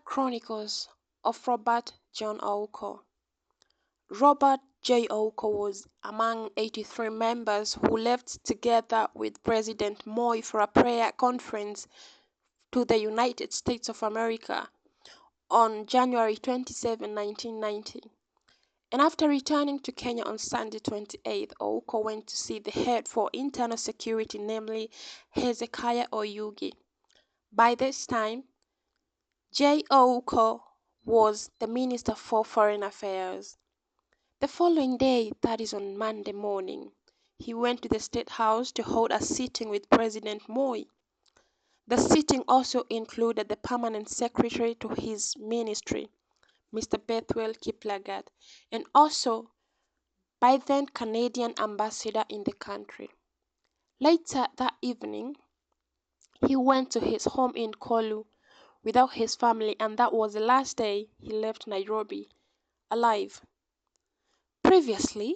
Chronicles of Robert John Ouko. Robert J. Ouko was among 83 members who left together with President Moi for a prayer conference to the United States of America on January 27, 1990. And after returning to Kenya on Sunday 28th, Ouko went to see the head for internal security, namely Hezekiah Oyugi. By this time, J. Ouko was the Minister for Foreign Affairs. The following day, that is on Monday morning, he went to the State House to hold a sitting with President Moi. The sitting also included the Permanent Secretary to his ministry, Mr. Bethwel Kiplagat, and also by then Canadian ambassador in the country. Later that evening, he went to his home in Kolu without his family, and that was the last day he left Nairobi alive. Previously,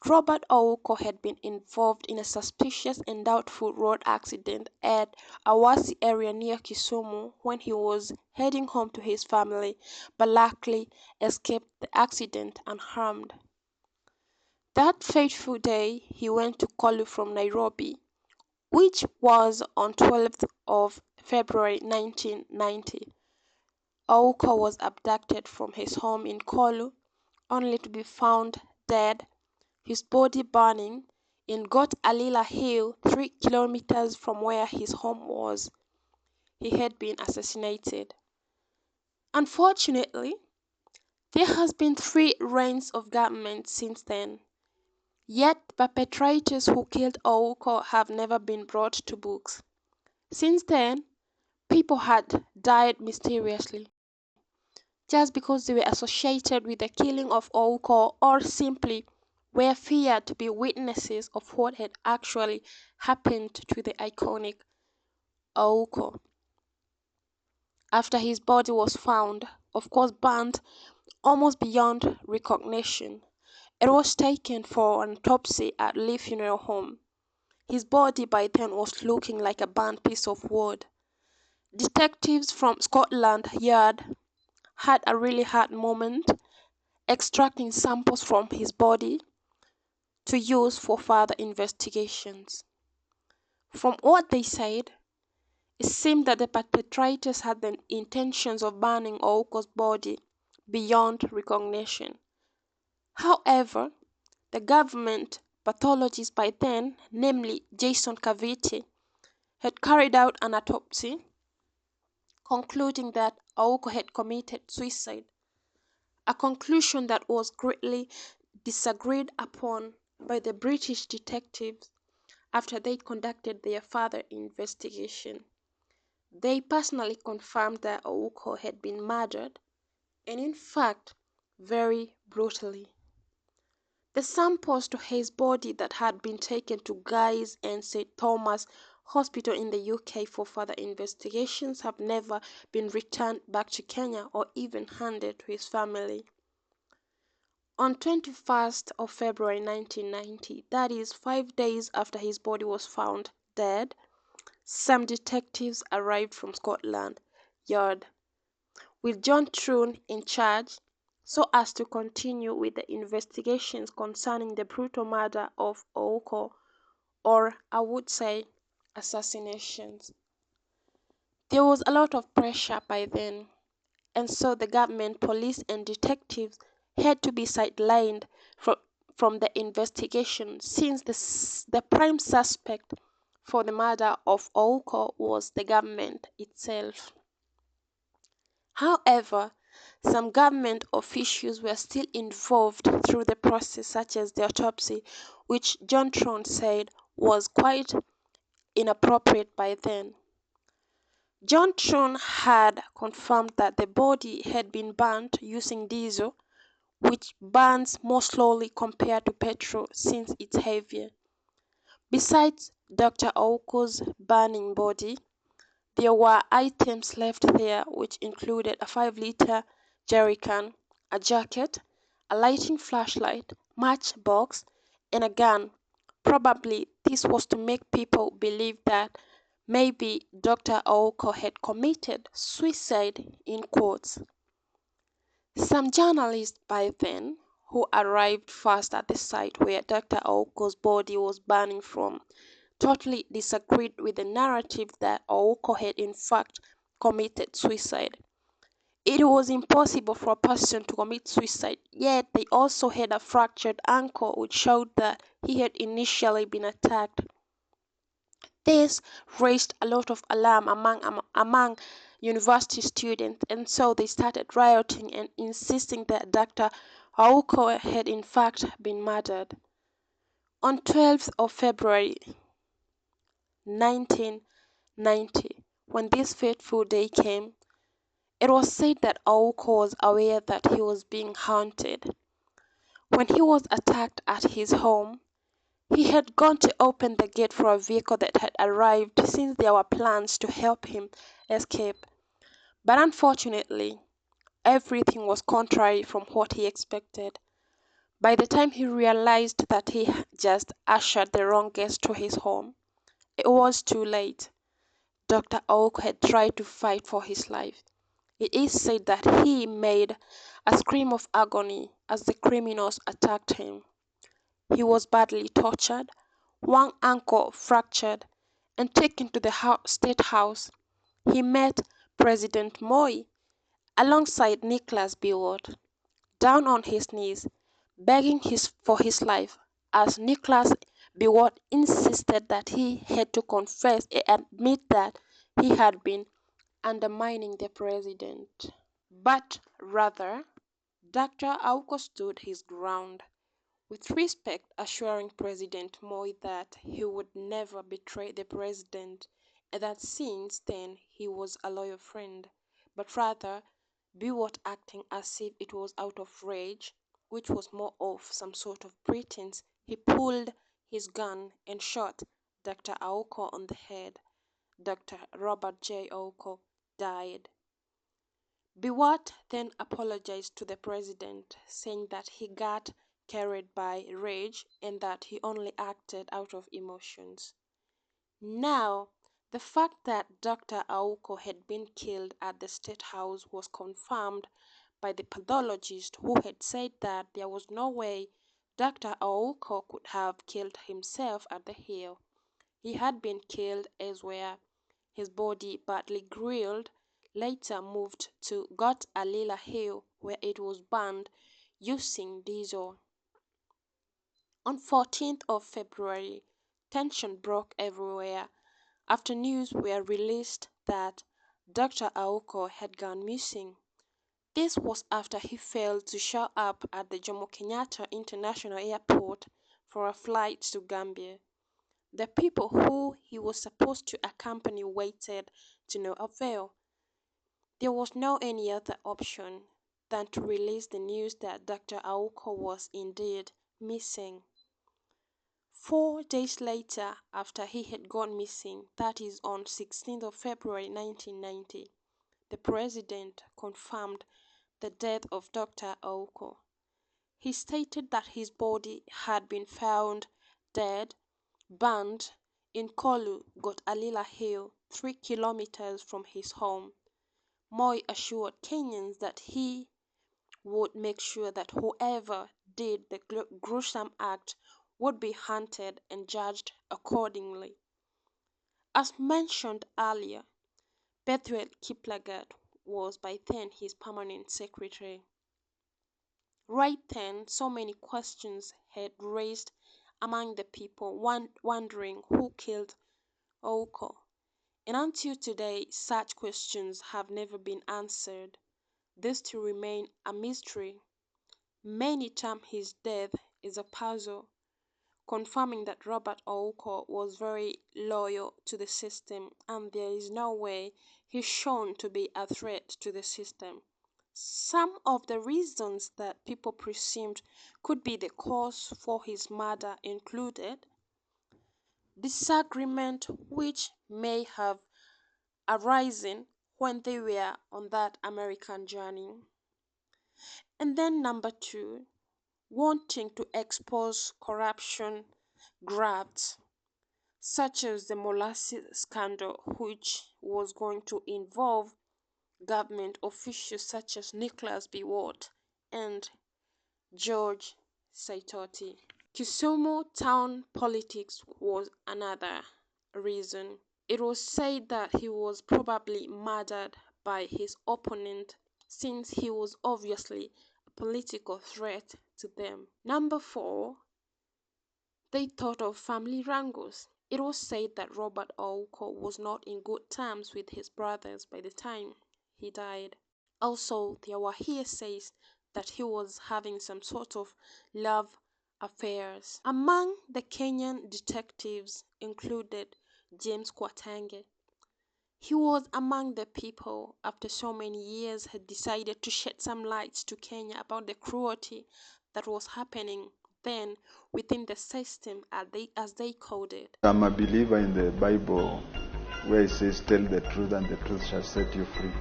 Robert Ouko had been involved in a suspicious and doubtful road accident at Awasi area near Kisumu when he was heading home to his family, but luckily escaped the accident unharmed. That fateful day, he went to Kolu from Nairobi, which was on 12th of February 1990. Ouko was abducted from his home in Kolu, only to be found dead, his body burning, in Got Alila Hill, 3 kilometers from where his home was. He had been assassinated. Unfortunately, there has been 3 reigns of government since then. Yet perpetrators who killed Ouko have never been brought to books. Since then, people had died mysteriously, just because they were associated with the killing of Ouko or simply were feared to be witnesses of what had actually happened to the iconic Ouko. After his body was found, of course burnt almost beyond recognition, it was taken for an autopsy at Lee Funeral Home. His body by then was looking like a burnt piece of wood. Detectives from Scotland Yard had a really hard moment extracting samples from his body to use for further investigations. From what they said, it seemed that the perpetrators had the intentions of burning Ouko's body beyond recognition. However, the government pathologist by then, namely Jason Kaviti, had carried out an autopsy, concluding that Ouko had committed suicide, a conclusion that was greatly disagreed upon by the British detectives after they conducted their further investigation. They personally confirmed that Ouko had been murdered, and in fact, very brutally. The samples to his body that had been taken to Guy's and St. Thomas Hospital in the UK for further investigations have never been returned back to Kenya or even handed to his family. On 21st of February 1990, that is 5 days after his body was found dead, some detectives arrived from Scotland Yard, with John Trune in charge, so as to continue with the investigations concerning the brutal murder of Ouko, or I would say assassinations. There was a lot of pressure by then, and so the government, police and detectives had to be sidelined from the investigation, since the prime suspect for the murder of Ouko was the government itself. However, some government officials were still involved through the process, such as the autopsy, which John Trone said was quite inappropriate by then. John Trone had confirmed that the body had been burnt using diesel, which burns more slowly compared to petrol since it's heavier. Besides Dr. Ouko's burning body, there were items left there which included a 5-liter jerrycan, a jacket, a lighting flashlight, matchbox, and a gun. Probably this was to make people believe that maybe Dr. Ouko had committed suicide in quotes. Some journalists by then, who arrived first at the site where Dr. Ouko's body was burning from, totally disagreed with the narrative that Ouko had in fact committed suicide. It was impossible for a person to commit suicide, yet they also had a fractured ankle which showed that he had initially been attacked. This raised a lot of alarm among university students, and so they started rioting and insisting that Dr. Ouko had in fact been murdered. On 12th of February 1990, when this fateful day came, it was said that Ouko was aware that he was being haunted. When he was attacked at his home, he had gone to open the gate for a vehicle that had arrived since there were plans to help him escape. But unfortunately, everything was contrary from what he expected. By the time he realized that he just ushered the wrong guest to his home, it was too late. Dr. Ouko had tried to fight for his life. It is said that he made a scream of agony as the criminals attacked him. He was badly tortured, one ankle fractured, and taken to the State House. He met President Moi alongside Nicholas Biwott, down on his knees, begging for his life, as Nicholas Biwott insisted that he had to confess and admit that he had been undermining the president. But rather, Dr. Ouko stood his ground, with respect assuring President Moi that he would never betray the president and that since then he was a loyal friend, but rather Biwott acting as if it was out of rage, which was more of some sort of pretense. He pulled his gun and shot Dr. Ouko on the head. Dr. Robert J. Ouko died. Biwott then apologized to the president, saying that he got carried by rage and that he only acted out of emotions. Now, the fact that Dr. Ouko had been killed at the State House was confirmed by the pathologist, who had said that there was no way Dr. Ouko could have killed himself at the hill. He had been killed elsewhere. His body, badly grilled, later moved to Got Alila Hill, where it was burned using diesel. On 14th of February, tension broke everywhere after news were released that Dr. Ouko had gone missing. This was after he failed to show up at the Jomo Kenyatta International Airport for a flight to Gambia. The people who he was supposed to accompany waited to no avail. There was no any other option than to release the news that Dr. Ouko was indeed missing. 4 days later, after he had gone missing, that is on 16th of February 1990, the president confirmed the death of Dr. Ouko. He stated that his body had been found dead, burned in Kolu, Got Alila Hill, 3 kilometers from his home. Moi assured Kenyans that he would make sure that whoever did the gruesome act would be hunted and judged accordingly. As mentioned earlier, Bethuel Kiplagat was by then his permanent secretary. Right then, so many questions had raised among the people, wondering who killed Ouko. And until today, such questions have never been answered. This still remain a mystery. Many term his death is a puzzle, confirming that Robert Ouko was very loyal to the system and there is no way he's shown to be a threat to the system. Some of the reasons that people presumed could be the cause for his murder included disagreement which may have arisen when they were on that American journey. And then number 2, wanting to expose corruption grafts. such as the molasses scandal, which was going to involve government officials such as Nicholas B. Watt and George Saitoti. Kisumu town politics was another reason. It was said that he was probably murdered by his opponent since he was obviously a political threat to them. Number 4, they thought of family wrangles. It was said that Robert Ouko was not in good terms with his brothers by the time he died. Also, there were hearsays that he was having some sort of love affairs. Among the Kenyan detectives included James Kwatange. He was among the people, after so many years, had decided to shed some light to Kenya about the cruelty that was happening then within the system, as they called it. I'm a believer in the Bible where it says, "Tell the truth and the truth shall set you free."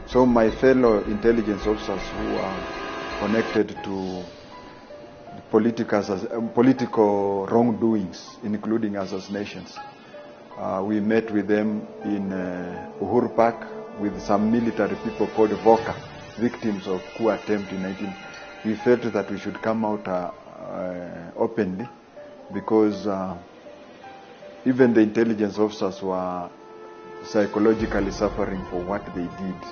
So my fellow intelligence officers who are connected to political wrongdoings, including assassinations, we met with them in Uhuru Park with some military people called VOCA, victims of coup attempt in 19. We felt that we should come out openly because even the intelligence officers were psychologically suffering for what they did.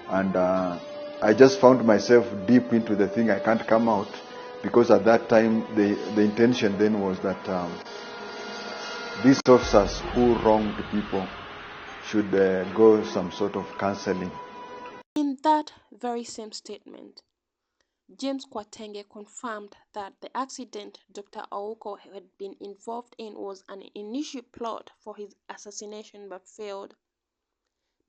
And I just found myself deep into the thing. I can't come out because at that time the intention then was that these officers who wronged people should go some sort of counseling. In that very same statement, James Kwatenge confirmed that the accident Dr. Ouko had been involved in was an initial plot for his assassination but failed.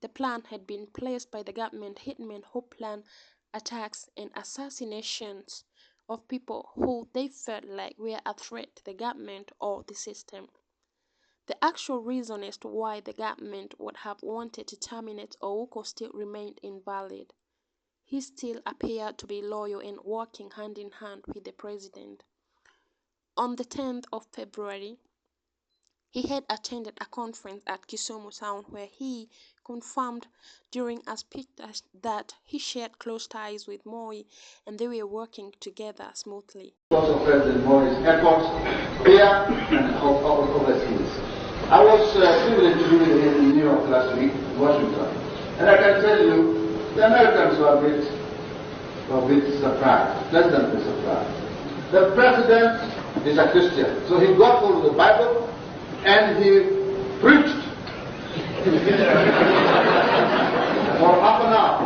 The plan had been placed by the government hitmen who planned attacks and assassinations of people who they felt like were a threat to the government or the system. The actual reason as to why the government would have wanted to terminate Ouko still remained invalid. He still appeared to be loyal and working hand in hand with the president. On the 10th of February, he had attended a conference at Kisumu town where he confirmed during a speech that he shared close ties with Moi and they were working together smoothly. Because of President Moi's efforts here and overseas. I was privileged to be with him in New York last week, Washington, and I can tell you, the Americans were a bit surprised, pleasantly surprised. The president is a Christian, so he got hold of the Bible and he preached for half an hour.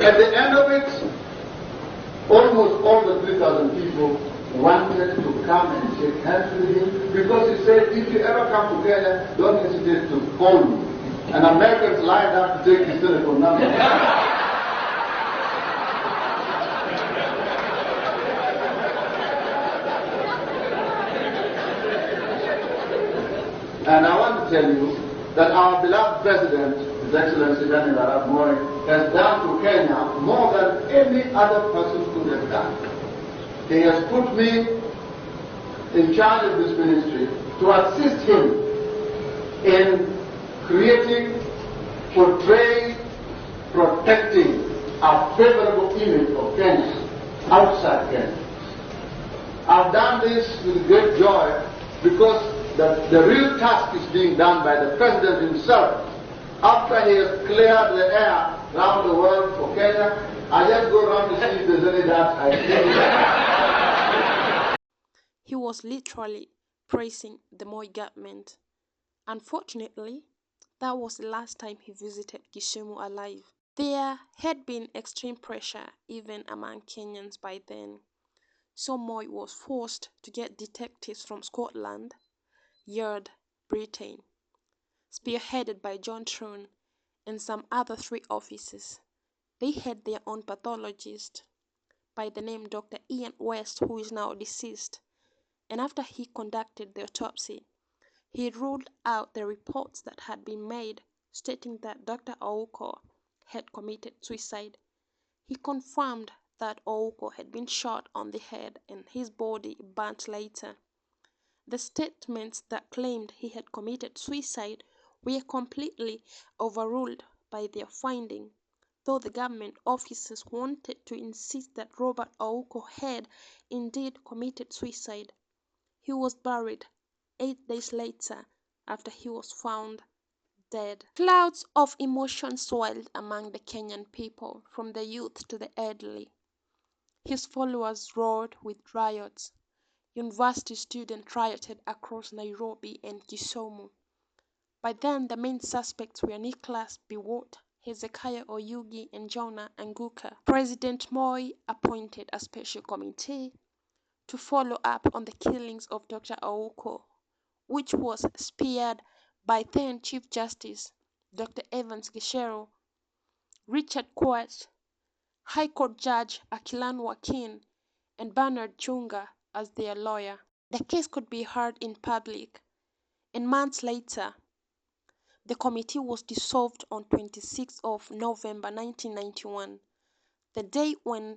At the end of it, almost all the 3,000 people wanted to come and shake hands with him because he said, if you ever come to Kenya, don't hesitate to call me. And Americans lined up to take his telephone number. And I want to tell you that our beloved President, His Excellency Daniel Arap Moi, has done to Kenya more than any other person could have done. He has put me in charge of this ministry to assist him in creating, portraying, protecting a favorable image of Kenya outside Kenya. I've done this with great joy because the real task is being done by the President himself. After he has cleared the air around the world for Kenya, I just go around to see if there's any doubt I see. He was literally praising the Moi government. Unfortunately, that was the last time he visited Kisumu alive. There had been extreme pressure even among Kenyans by then, so Moi was forced to get detectives from Scotland, Yard, Britain, spearheaded by John Troon and some other 3 officers. They had their own pathologist by the name Dr. Ian West, who is now deceased, and after he conducted the autopsy, he ruled out the reports that had been made stating that Dr. Ouko had committed suicide. He confirmed that Ouko had been shot on the head and his body burnt later. The statements that claimed he had committed suicide were completely overruled by their finding, though the government officers wanted to insist that Robert Ouko had indeed committed suicide. He was buried 8 days later after he was found dead. Clouds of emotion swelled among the Kenyan people, from the youth to the elderly. His followers roared with riots. University students rioted across Nairobi and Kisumu. By then, the main suspects were Nicholas Biwott, Hezekiah Oyugi, and Jonah Anguka. President Moi appointed a special committee to follow up on the killings of Dr. Ouko, which was spearheaded by then Chief Justice Dr. Evans Gishero, Richard Kwat, High Court Judge Akilan Wakin, and Bernard Chunga as their lawyer. The case could be heard in public, and months later, the committee was dissolved on 26th of November 1991, the day when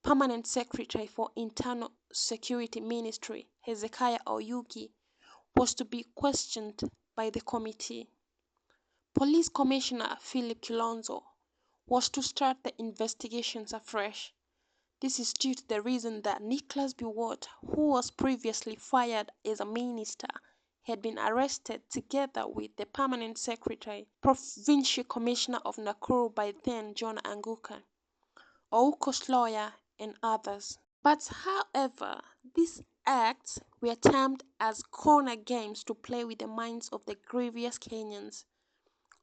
Permanent Secretary for Internal Security Ministry Hezekiah Oyugi was to be questioned by the committee. Police Commissioner Philip Kilonzo was to start the investigations afresh. This is due to the reason that Nicholas Biwott, who was previously fired as a minister, had been arrested together with the Permanent Secretary, Provincial Commissioner of Nakuru by then John Anguka, Ouko's lawyer, and others. But however, these acts were termed as corner games to play with the minds of the grievous Kenyans.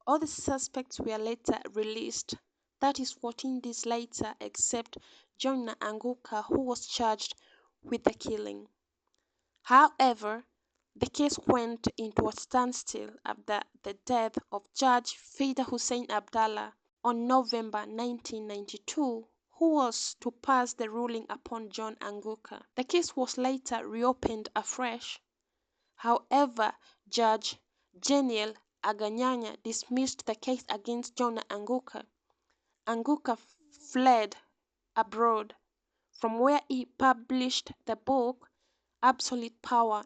All the suspects were later released, that is 14 days later, except Jonah Anguka, who was charged with the killing. However, the case went into a standstill after the death of Judge Fida Hussein Abdallah on November 1992, who was to pass the ruling upon John Anguka. The case was later reopened afresh. However, Judge Geniel Aganyanya dismissed the case against Jonah Anguka. Anguka fled abroad, from where he published the book Absolute Power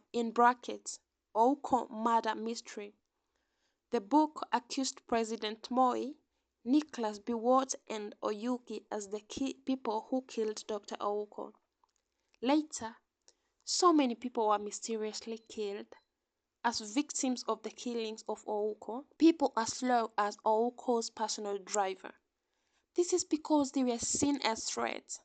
(Ouko Murder Mystery). The book accused President Moi, Nicholas Biwott, and Oyugi as the key people who killed Dr. Ouko. Later, so many people were mysteriously killed as victims of the killings of Ouko, people as low as Ouko's personal driver. This is because they were seen as threats,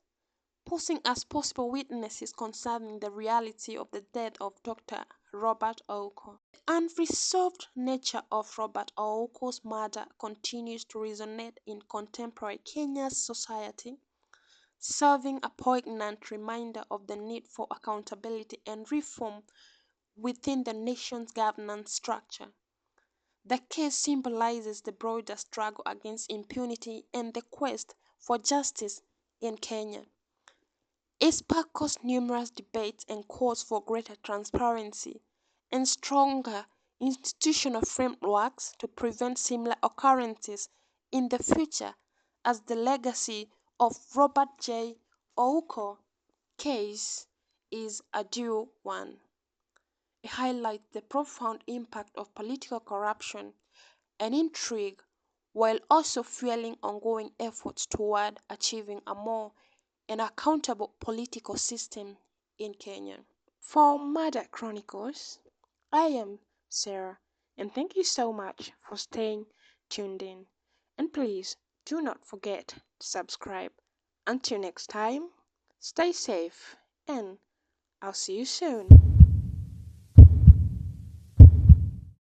posing as possible witnesses concerning the reality of the death of Dr. Robert Ouko. The unresolved nature of Robert Ouko's murder continues to resonate in contemporary Kenya's society, serving a poignant reminder of the need for accountability and reform within the nation's governance structure. The case symbolizes the broader struggle against impunity and the quest for justice in Kenya. It sparkles numerous debates and calls for greater transparency and stronger institutional frameworks to prevent similar occurrences in the future, as the legacy of Robert J. Ouko case is a due one. It highlights the profound impact of political corruption and intrigue, while also fueling ongoing efforts toward achieving a more and accountable political system in Kenya. For Murder Chronicles, I am Sarah, and thank you so much for staying tuned in. And please do not forget to subscribe. Until next time, stay safe, and I'll see you soon.